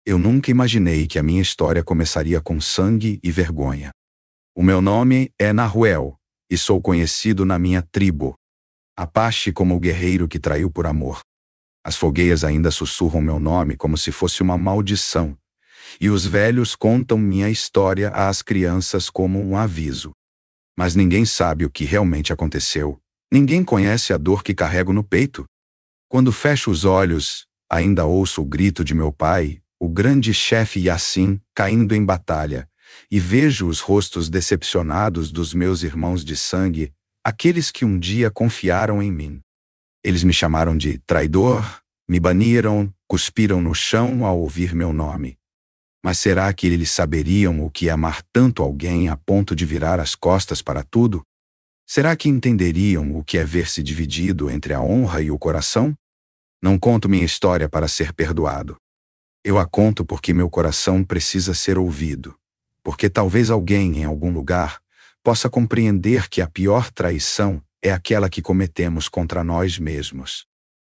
Eu nunca imaginei que a minha história começaria com sangue e vergonha. O meu nome é Nahuel, e sou conhecido na minha tribo, Apache, como o guerreiro que traiu por amor. As fogueiras ainda sussurram meu nome como se fosse uma maldição, e os velhos contam minha história às crianças como um aviso. Mas ninguém sabe o que realmente aconteceu. Ninguém conhece a dor que carrego no peito. Quando fecho os olhos, ainda ouço o grito de meu pai, o grande chefe Yassin, caindo em batalha, e vejo os rostos decepcionados dos meus irmãos de sangue, aqueles que um dia confiaram em mim. Eles me chamaram de traidor, me baniram, cuspiram no chão ao ouvir meu nome. Mas será que eles saberiam o que é amar tanto alguém a ponto de virar as costas para tudo? Será que entenderiam o que é ver-se dividido entre a honra e o coração? Não conto minha história para ser perdoado. Eu a conto porque meu coração precisa ser ouvido. Porque talvez alguém, em algum lugar, possa compreender que a pior traição é aquela que cometemos contra nós mesmos.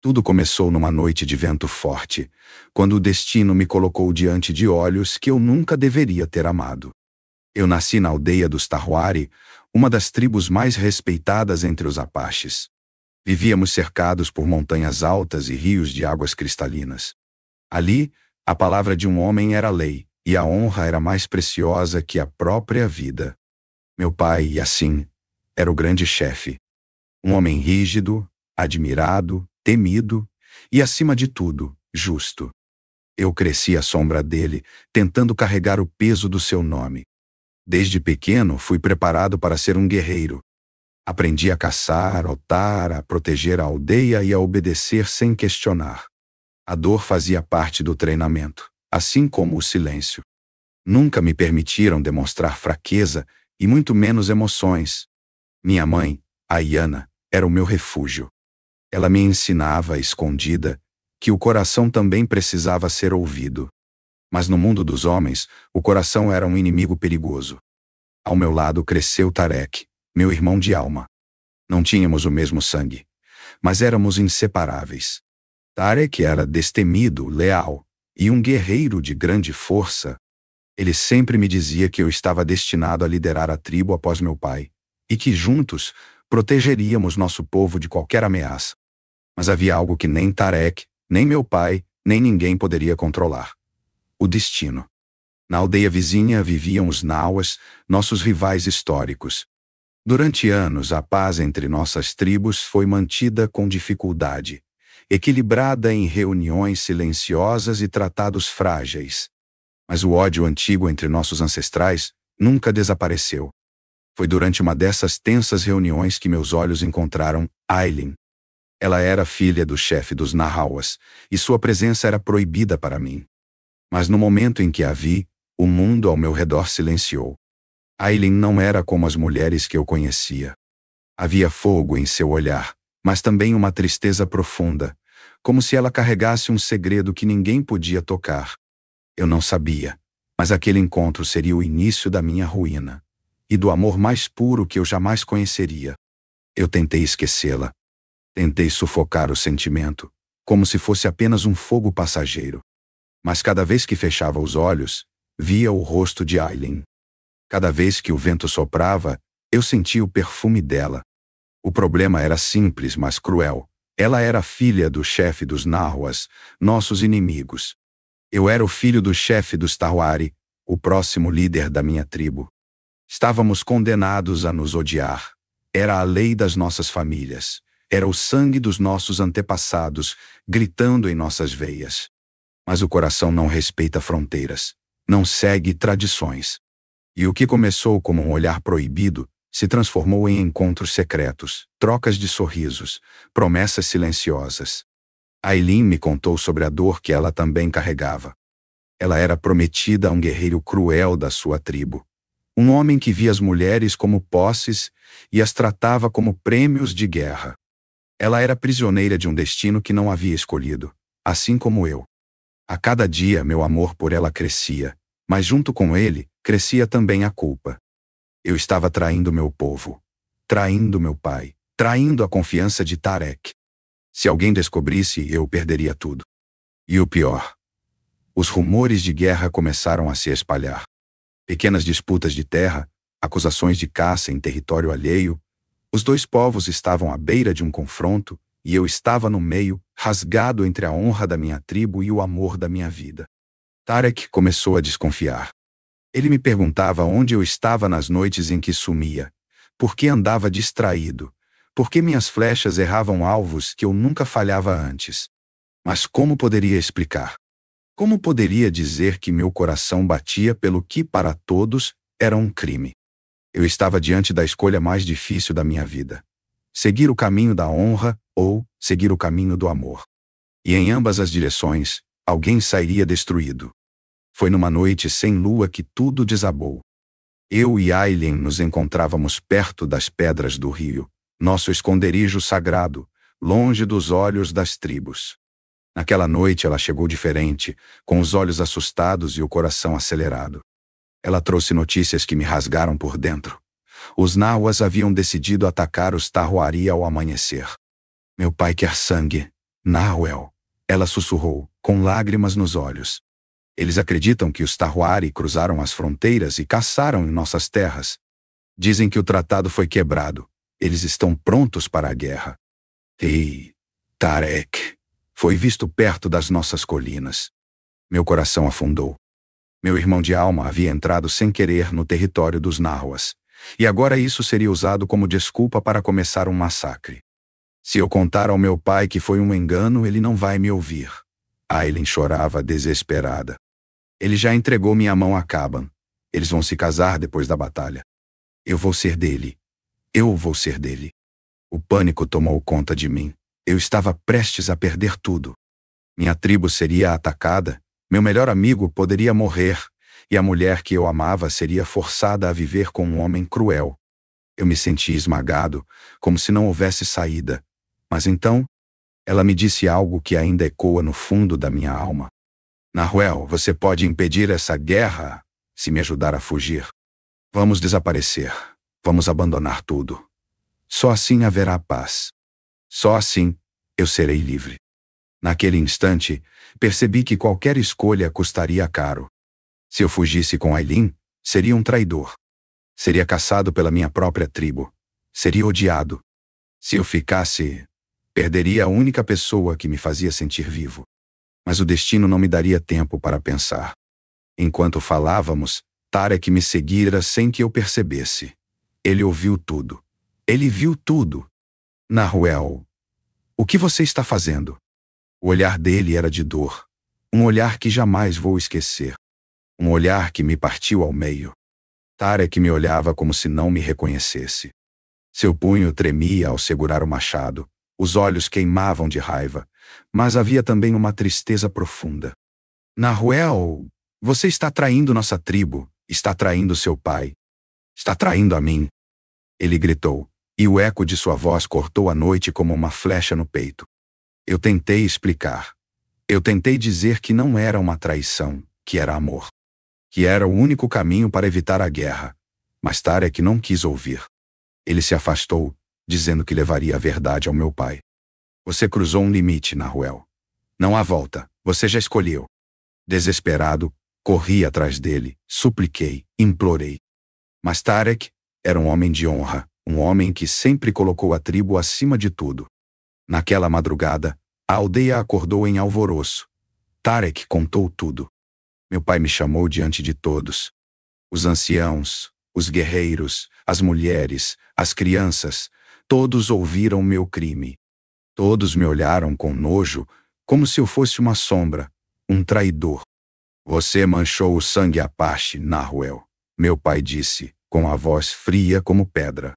Tudo começou numa noite de vento forte, quando o destino me colocou diante de olhos que eu nunca deveria ter amado. Eu nasci na aldeia dos Tahuari, uma das tribos mais respeitadas entre os Apaches. Vivíamos cercados por montanhas altas e rios de águas cristalinas. Ali, a palavra de um homem era lei, e a honra era mais preciosa que a própria vida. Meu pai, Yassin, era o grande chefe. Um homem rígido, admirado, temido e, acima de tudo, justo. Eu cresci à sombra dele, tentando carregar o peso do seu nome. Desde pequeno, fui preparado para ser um guerreiro. Aprendi a caçar, a lutar, a proteger a aldeia e a obedecer sem questionar. A dor fazia parte do treinamento, assim como o silêncio. Nunca me permitiram demonstrar fraqueza e muito menos emoções. Minha mãe, Ayana, era o meu refúgio. Ela me ensinava, escondida, que o coração também precisava ser ouvido. Mas no mundo dos homens, o coração era um inimigo perigoso. Ao meu lado cresceu Tarek, meu irmão de alma. Não tínhamos o mesmo sangue, mas éramos inseparáveis. Tarek era destemido, leal, e um guerreiro de grande força. Ele sempre me dizia que eu estava destinado a liderar a tribo após meu pai, e que juntos protegeríamos nosso povo de qualquer ameaça. Mas havia algo que nem Tarek, nem meu pai, nem ninguém poderia controlar: o destino. Na aldeia vizinha viviam os Nahuas, nossos rivais históricos. Durante anos, a paz entre nossas tribos foi mantida com dificuldade, equilibrada em reuniões silenciosas e tratados frágeis. Mas o ódio antigo entre nossos ancestrais nunca desapareceu. Foi durante uma dessas tensas reuniões que meus olhos encontraram Aileen. Ela era filha do chefe dos Nahuas, e sua presença era proibida para mim. Mas no momento em que a vi, o mundo ao meu redor silenciou. Aileen não era como as mulheres que eu conhecia. Havia fogo em seu olhar, mas também uma tristeza profunda, como se ela carregasse um segredo que ninguém podia tocar. Eu não sabia, mas aquele encontro seria o início da minha ruína, e do amor mais puro que eu jamais conheceria. Eu tentei esquecê-la. Tentei sufocar o sentimento, como se fosse apenas um fogo passageiro. Mas cada vez que fechava os olhos, via o rosto de Aileen. Cada vez que o vento soprava, eu sentia o perfume dela. O problema era simples, mas cruel. Ela era filha do chefe dos Nahuas, nossos inimigos. Eu era o filho do chefe dos Tahuari, o próximo líder da minha tribo. Estávamos condenados a nos odiar. Era a lei das nossas famílias. Era o sangue dos nossos antepassados, gritando em nossas veias. Mas o coração não respeita fronteiras, não segue tradições. E o que começou como um olhar proibido, se transformou em encontros secretos, trocas de sorrisos, promessas silenciosas. Aileen me contou sobre a dor que ela também carregava. Ela era prometida a um guerreiro cruel da sua tribo. Um homem que via as mulheres como posses e as tratava como prêmios de guerra. Ela era prisioneira de um destino que não havia escolhido, assim como eu. A cada dia meu amor por ela crescia, mas junto com ele, crescia também a culpa. Eu estava traindo meu povo, traindo meu pai, traindo a confiança de Tarek. Se alguém descobrisse, eu perderia tudo. E o pior: Os rumores de guerra começaram a se espalhar. Pequenas disputas de terra, acusações de caça em território alheio. Os dois povos estavam à beira de um confronto, e eu estava no meio, rasgado entre a honra da minha tribo e o amor da minha vida. Tarek começou a desconfiar. Ele me perguntava onde eu estava nas noites em que sumia, por que andava distraído, por que minhas flechas erravam alvos que eu nunca falhava antes. Mas como poderia explicar? Como poderia dizer que meu coração batia pelo que para todos era um crime? Eu estava diante da escolha mais difícil da minha vida. Seguir o caminho da honra ou seguir o caminho do amor. E em ambas as direções, alguém sairia destruído. Foi numa noite sem lua que tudo desabou. Eu e Aileen nos encontrávamos perto das pedras do rio, nosso esconderijo sagrado, longe dos olhos das tribos. Naquela noite ela chegou diferente, com os olhos assustados e o coração acelerado. Ela trouxe notícias que me rasgaram por dentro. Os Nahuas haviam decidido atacar os Tahuari ao amanhecer. Meu pai quer sangue, Nahuel, ela sussurrou, com lágrimas nos olhos. Eles acreditam que os Tahuari cruzaram as fronteiras e caçaram em nossas terras. Dizem que o tratado foi quebrado. Eles estão prontos para a guerra. E Tarek foi visto perto das nossas colinas. Meu coração afundou. Meu irmão de alma havia entrado sem querer no território dos Nahuas, e agora isso seria usado como desculpa para começar um massacre. Se eu contar ao meu pai que foi um engano, ele não vai me ouvir. Aileen chorava desesperada. Ele já entregou minha mão a Caban. Eles vão se casar depois da batalha. Eu vou ser dele. Eu vou ser dele. O pânico tomou conta de mim. Eu estava prestes a perder tudo. Minha tribo seria atacada, meu melhor amigo poderia morrer, e a mulher que eu amava seria forçada a viver com um homem cruel. Eu me senti esmagado, como se não houvesse saída. Mas então, ela me disse algo que ainda ecoa no fundo da minha alma. Nahuel, você pode impedir essa guerra se me ajudar a fugir. Vamos desaparecer. Vamos abandonar tudo. Só assim haverá paz. Só assim eu serei livre. Naquele instante, percebi que qualquer escolha custaria caro. Se eu fugisse com Aileen, seria um traidor. Seria caçado pela minha própria tribo. Seria odiado. Se eu ficasse, perderia a única pessoa que me fazia sentir vivo. Mas o destino não me daria tempo para pensar. Enquanto falávamos, Tarek me seguira sem que eu percebesse. Ele ouviu tudo. Ele viu tudo. Nahuel, o que você está fazendo? O olhar dele era de dor. Um olhar que jamais vou esquecer. Um olhar que me partiu ao meio. Tarek me olhava como se não me reconhecesse. Seu punho tremia ao segurar o machado. Os olhos queimavam de raiva, mas havia também uma tristeza profunda. Nahuel, você está traindo nossa tribo, está traindo seu pai. Está traindo a mim. Ele gritou, e o eco de sua voz cortou a noite como uma flecha no peito. Eu tentei explicar. Eu tentei dizer que não era uma traição, que era amor. Que era o único caminho para evitar a guerra. Mas Tarek não quis ouvir. Ele se afastou, dizendo que levaria a verdade ao meu pai. Você cruzou um limite, Nahuel. Não há volta, você já escolheu. Desesperado, corri atrás dele, supliquei, implorei. Mas Tarek era um homem de honra, um homem que sempre colocou a tribo acima de tudo. Naquela madrugada, a aldeia acordou em alvoroço. Tarek contou tudo. Meu pai me chamou diante de todos. Os anciãos, os guerreiros, as mulheres, as crianças, todos ouviram meu crime. Todos me olharam com nojo, como se eu fosse uma sombra, um traidor. Você manchou o sangue Apache, Nahuel, meu pai disse, com a voz fria como pedra.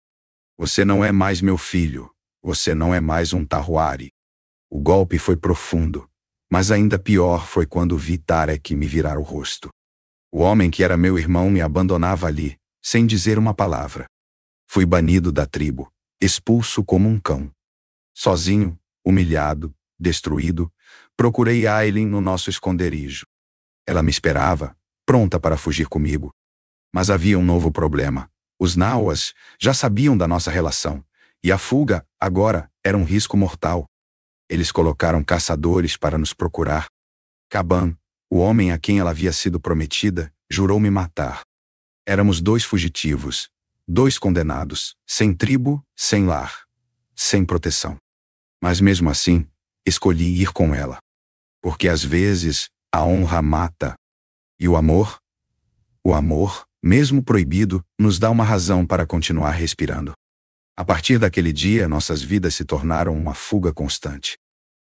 Você não é mais meu filho, você não é mais um Tahuari. O golpe foi profundo, mas ainda pior foi quando vi Tarek me virar o rosto. O homem que era meu irmão me abandonava ali, sem dizer uma palavra. Fui banido da tribo, expulso como um cão. Sozinho, humilhado, destruído, procurei Aileen no nosso esconderijo. Ela me esperava, pronta para fugir comigo. Mas havia um novo problema. Os Nahuas já sabiam da nossa relação, e a fuga, agora, era um risco mortal. Eles colocaram caçadores para nos procurar. Caban, o homem a quem ela havia sido prometida, jurou me matar. Éramos 2 fugitivos, 2 condenados, sem tribo, sem lar, sem proteção. Mas mesmo assim, escolhi ir com ela. Porque às vezes, a honra mata. E o amor, mesmo proibido, nos dá uma razão para continuar respirando. A partir daquele dia, nossas vidas se tornaram uma fuga constante.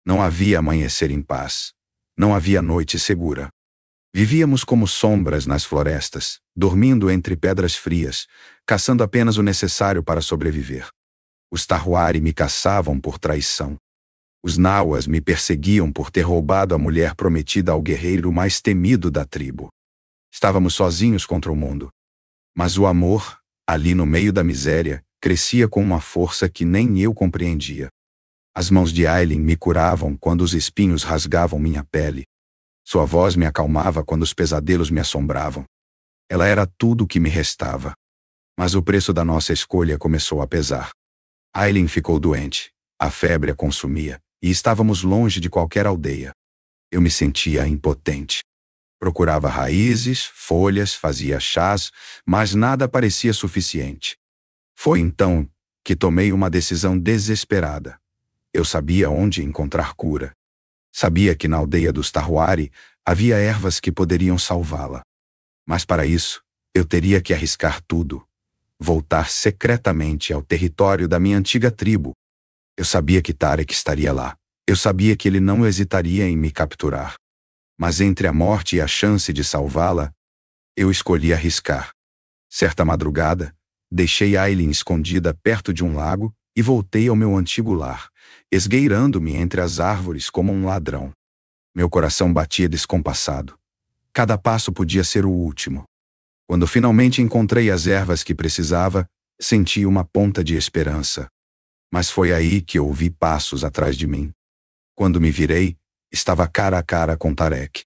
Não havia amanhecer em paz. Não havia noite segura. Vivíamos como sombras nas florestas, dormindo entre pedras frias, caçando apenas o necessário para sobreviver. Os Tahuari me caçavam por traição. Os Nauas me perseguiam por ter roubado a mulher prometida ao guerreiro mais temido da tribo. Estávamos sozinhos contra o mundo. Mas o amor, ali no meio da miséria, crescia com uma força que nem eu compreendia. As mãos de Aylin me curavam quando os espinhos rasgavam minha pele. Sua voz me acalmava quando os pesadelos me assombravam. Ela era tudo o que me restava. Mas o preço da nossa escolha começou a pesar. Aylin ficou doente, a febre a consumia, e estávamos longe de qualquer aldeia. Eu me sentia impotente. Procurava raízes, folhas, fazia chás, mas nada parecia suficiente. Foi então que tomei uma decisão desesperada. Eu sabia onde encontrar cura. Sabia que na aldeia dos Tahuari havia ervas que poderiam salvá-la. Mas para isso, eu teria que arriscar tudo. Voltar secretamente ao território da minha antiga tribo. Eu sabia que Tarek estaria lá. Eu sabia que ele não hesitaria em me capturar. Mas entre a morte e a chance de salvá-la, eu escolhi arriscar. Certa madrugada, deixei Aylin escondida perto de um lago e voltei ao meu antigo lar, esgueirando-me entre as árvores como um ladrão. Meu coração batia descompassado. Cada passo podia ser o último. Quando finalmente encontrei as ervas que precisava, senti uma ponta de esperança. Mas foi aí que ouvi passos atrás de mim. Quando me virei, estava cara a cara com Tarek.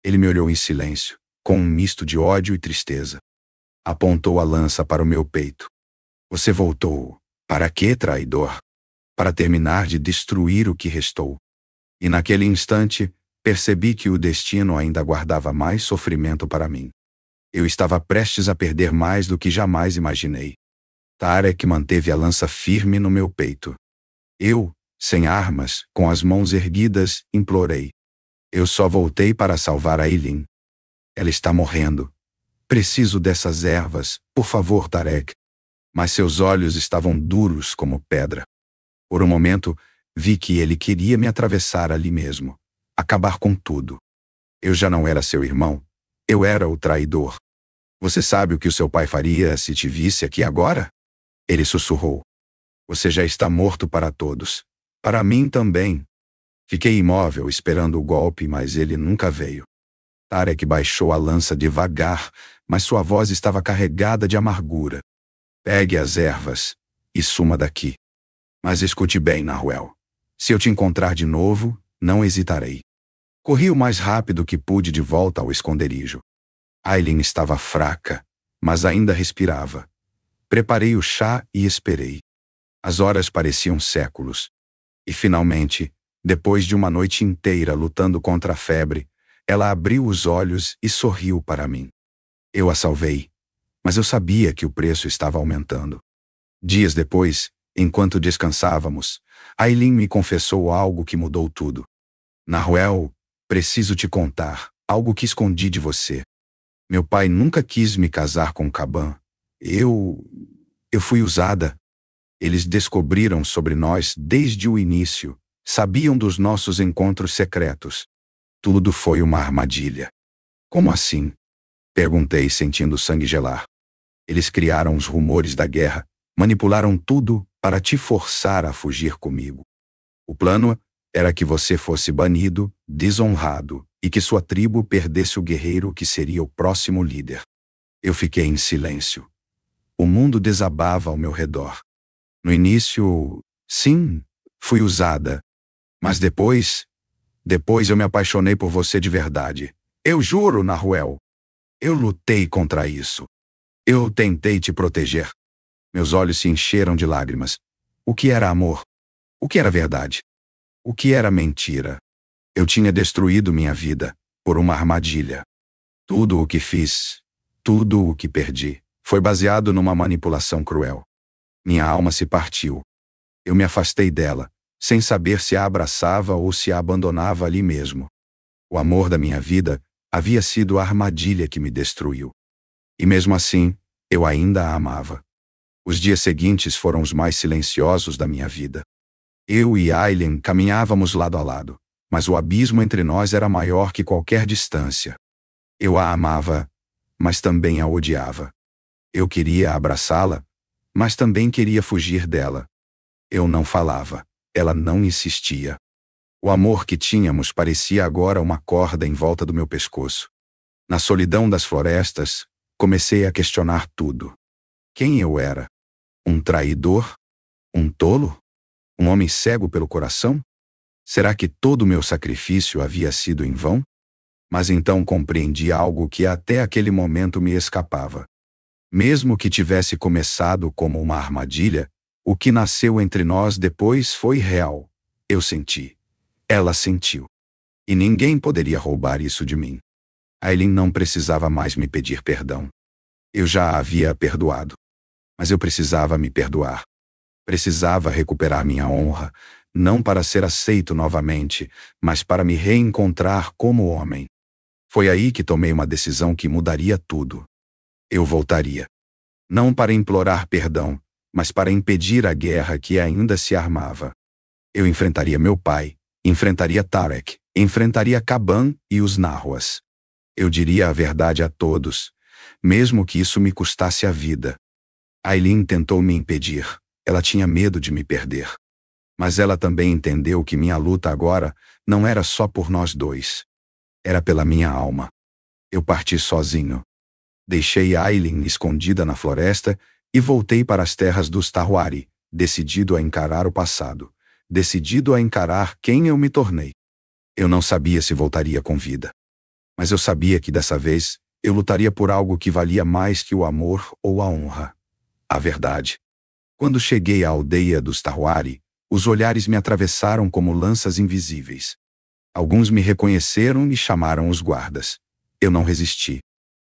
Ele me olhou em silêncio, com um misto de ódio e tristeza. Apontou a lança para o meu peito. Você voltou. Para quê, traidor? Para terminar de destruir o que restou. E naquele instante, percebi que o destino ainda guardava mais sofrimento para mim. Eu estava prestes a perder mais do que jamais imaginei. Tarek manteve a lança firme no meu peito. Eu, sem armas, com as mãos erguidas, implorei. Eu só voltei para salvar Aylin. Ela está morrendo. Preciso dessas ervas, por favor, Tarek. Mas seus olhos estavam duros como pedra. Por um momento, vi que ele queria me atravessar ali mesmo. Acabar com tudo. Eu já não era seu irmão. Eu era o traidor. Você sabe o que o seu pai faria se te visse aqui agora? Ele sussurrou. Você já está morto para todos. Para mim também. Fiquei imóvel esperando o golpe, mas ele nunca veio. Tarek baixou a lança devagar, mas sua voz estava carregada de amargura. Pegue as ervas e suma daqui. Mas escute bem, Nahuel. Se eu te encontrar de novo, não hesitarei. Corri o mais rápido que pude de volta ao esconderijo. Aylin estava fraca, mas ainda respirava. Preparei o chá e esperei. As horas pareciam séculos. E finalmente, depois de uma noite inteira lutando contra a febre, ela abriu os olhos e sorriu para mim. Eu a salvei, mas eu sabia que o preço estava aumentando. Dias depois, enquanto descansávamos, Aylin me confessou algo que mudou tudo. Nahuel, preciso te contar algo que escondi de você. Meu pai nunca quis me casar com Caban. Eu fui usada. Eles descobriram sobre nós desde o início. Sabiam dos nossos encontros secretos. Tudo foi uma armadilha. Como assim? Perguntei, sentindo o sangue gelar. Eles criaram os rumores da guerra, manipularam tudo para te forçar a fugir comigo. O plano era que você fosse banido, desonrado, e que sua tribo perdesse o guerreiro que seria o próximo líder. Eu fiquei em silêncio. O mundo desabava ao meu redor. No início, sim, fui usada. Mas depois eu me apaixonei por você de verdade. Eu juro, Nahuel. Eu lutei contra isso. Eu tentei te proteger. Meus olhos se encheram de lágrimas. O que era amor? O que era verdade? O que era mentira? Eu tinha destruído minha vida, por uma armadilha. Tudo o que fiz, tudo o que perdi, foi baseado numa manipulação cruel. Minha alma se partiu. Eu me afastei dela, sem saber se a abraçava ou se a abandonava ali mesmo. O amor da minha vida havia sido a armadilha que me destruiu. E mesmo assim, eu ainda a amava. Os dias seguintes foram os mais silenciosos da minha vida. Eu e Aileen caminhávamos lado a lado, mas o abismo entre nós era maior que qualquer distância. Eu a amava, mas também a odiava. Eu queria abraçá-la, mas também queria fugir dela. Eu não falava, ela não insistia. O amor que tínhamos parecia agora uma corda em volta do meu pescoço. Na solidão das florestas, comecei a questionar tudo. Quem eu era? Um traidor? Um tolo? Um homem cego pelo coração? Será que todo o meu sacrifício havia sido em vão? Mas então compreendi algo que até aquele momento me escapava. Mesmo que tivesse começado como uma armadilha, o que nasceu entre nós depois foi real. Eu senti. Ela sentiu. E ninguém poderia roubar isso de mim. Aileen não precisava mais me pedir perdão. Eu já a havia perdoado. Mas eu precisava me perdoar. Precisava recuperar minha honra, não para ser aceito novamente, mas para me reencontrar como homem. Foi aí que tomei uma decisão que mudaria tudo. Eu voltaria. Não para implorar perdão, mas para impedir a guerra que ainda se armava. Eu enfrentaria meu pai, enfrentaria Tarek, enfrentaria Kaban e os Narhuas. Eu diria a verdade a todos, mesmo que isso me custasse a vida. Aileen tentou me impedir. Ela tinha medo de me perder. Mas ela também entendeu que minha luta agora não era só por nós dois. Era pela minha alma. Eu parti sozinho. Deixei Aileen escondida na floresta e voltei para as terras dos Tahuari, decidido a encarar o passado, decidido a encarar quem eu me tornei. Eu não sabia se voltaria com vida. Mas eu sabia que dessa vez eu lutaria por algo que valia mais que o amor ou a honra. A verdade. Quando cheguei à aldeia dos Tahuari, os olhares me atravessaram como lanças invisíveis. Alguns me reconheceram e chamaram os guardas. Eu não resisti.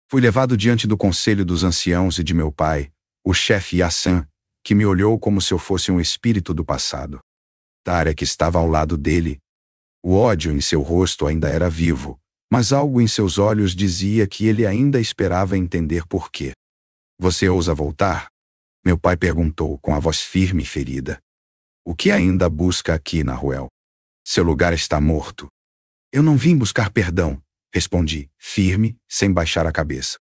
Fui levado diante do conselho dos anciãos e de meu pai, o chefe Yassan, que me olhou como se eu fosse um espírito do passado. Tarek estava ao lado dele. O ódio em seu rosto ainda era vivo, mas algo em seus olhos dizia que ele ainda esperava entender por quê. Você ousa voltar? Meu pai perguntou com a voz firme e ferida. O que ainda busca aqui, Nahuel? Seu lugar está morto. Eu não vim buscar perdão, respondi, firme, sem baixar a cabeça.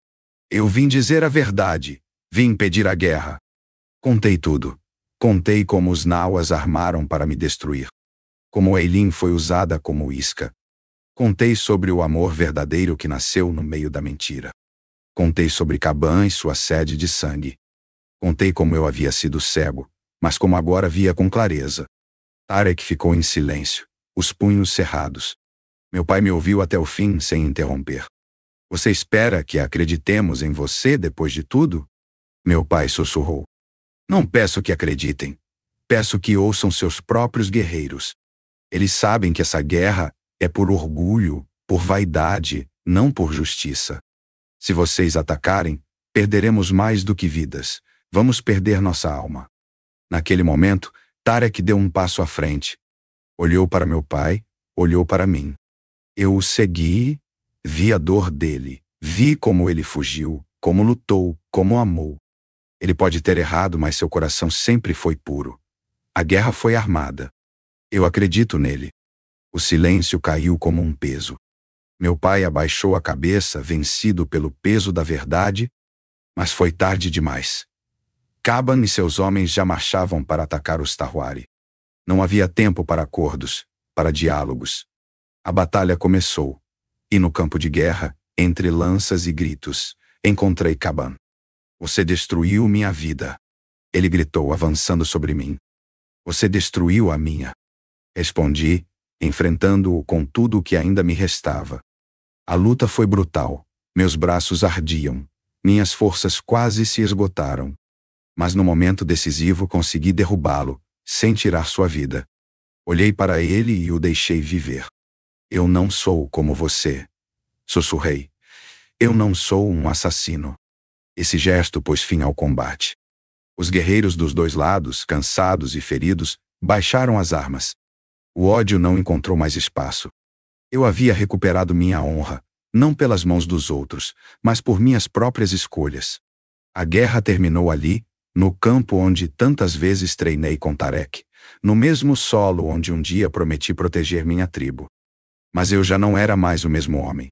Eu vim dizer a verdade, vim impedir a guerra. Contei tudo. Contei como os Nauas armaram para me destruir. Como Aileen foi usada como isca. Contei sobre o amor verdadeiro que nasceu no meio da mentira. Contei sobre Kaban e sua sede de sangue. Contei como eu havia sido cego, mas como agora via com clareza. Tarek ficou em silêncio, os punhos cerrados. Meu pai me ouviu até o fim sem interromper. Você espera que acreditemos em você depois de tudo? Meu pai sussurrou. Não peço que acreditem. Peço que ouçam seus próprios guerreiros. Eles sabem que essa guerra é por orgulho, por vaidade, não por justiça. Se vocês atacarem, perderemos mais do que vidas. Vamos perder nossa alma. Naquele momento, Tarek deu um passo à frente. Olhou para meu pai, olhou para mim. Eu o segui, vi a dor dele, vi como ele fugiu, como lutou, como amou. Ele pode ter errado, mas seu coração sempre foi puro. A guerra foi armada. Eu acredito nele. O silêncio caiu como um peso. Meu pai abaixou a cabeça, vencido pelo peso da verdade, mas foi tarde demais. Kaban e seus homens já marchavam para atacar os Tahuari. Não havia tempo para acordos, para diálogos. A batalha começou, e no campo de guerra, entre lanças e gritos, encontrei Kaban. Você destruiu minha vida. Ele gritou, avançando sobre mim. Você destruiu a minha. Respondi, enfrentando-o com tudo o que ainda me restava. A luta foi brutal. Meus braços ardiam. Minhas forças quase se esgotaram. Mas no momento decisivo consegui derrubá-lo, sem tirar sua vida. Olhei para ele e o deixei viver. Eu não sou como você. sussurrei. Eu não sou um assassino. Esse gesto pôs fim ao combate. Os guerreiros dos dois lados, cansados e feridos, baixaram as armas. O ódio não encontrou mais espaço. Eu havia recuperado minha honra, não pelas mãos dos outros, mas por minhas próprias escolhas. A guerra terminou ali, no campo onde tantas vezes treinei com Tarek, no mesmo solo onde um dia prometi proteger minha tribo. Mas eu já não era mais o mesmo homem.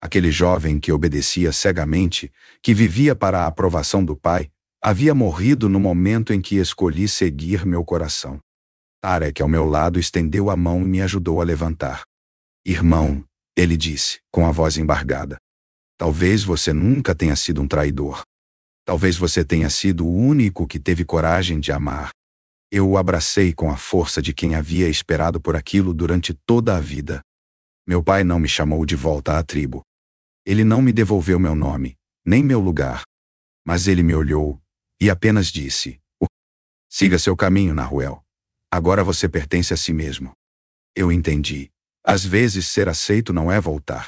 Aquele jovem que obedecia cegamente, que vivia para a aprovação do pai, havia morrido no momento em que escolhi seguir meu coração. Tarek, ao meu lado, estendeu a mão e me ajudou a levantar. Irmão, ele disse, com a voz embargada. Talvez você nunca tenha sido um traidor. Talvez você tenha sido o único que teve coragem de amar. Eu o abracei com a força de quem havia esperado por aquilo durante toda a vida. Meu pai não me chamou de volta à tribo. Ele não me devolveu meu nome, nem meu lugar. Mas ele me olhou e apenas disse: siga seu caminho, Nahuel. Agora você pertence a si mesmo. Eu entendi. Às vezes ser aceito não é voltar.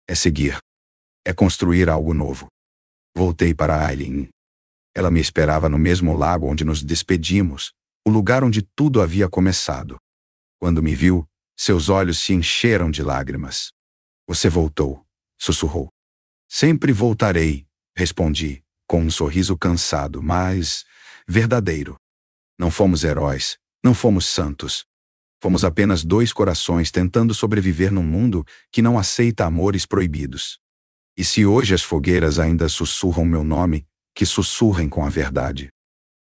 É seguir. É construir algo novo. Voltei para Aileen. Ela me esperava no mesmo lago onde nos despedimos, o lugar onde tudo havia começado. Quando me viu, seus olhos se encheram de lágrimas. Você voltou, sussurrou. Sempre voltarei, respondi, com um sorriso cansado, mas verdadeiro. Não fomos heróis, não fomos santos. Fomos apenas dois corações tentando sobreviver num mundo que não aceita amores proibidos. E se hoje as fogueiras ainda sussurram meu nome, que sussurrem com a verdade.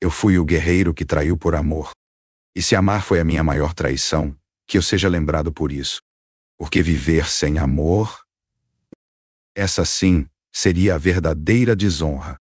Eu fui o guerreiro que traiu por amor. E se amar foi a minha maior traição, que eu seja lembrado por isso. Porque viver sem amor, essa sim, seria a verdadeira desonra.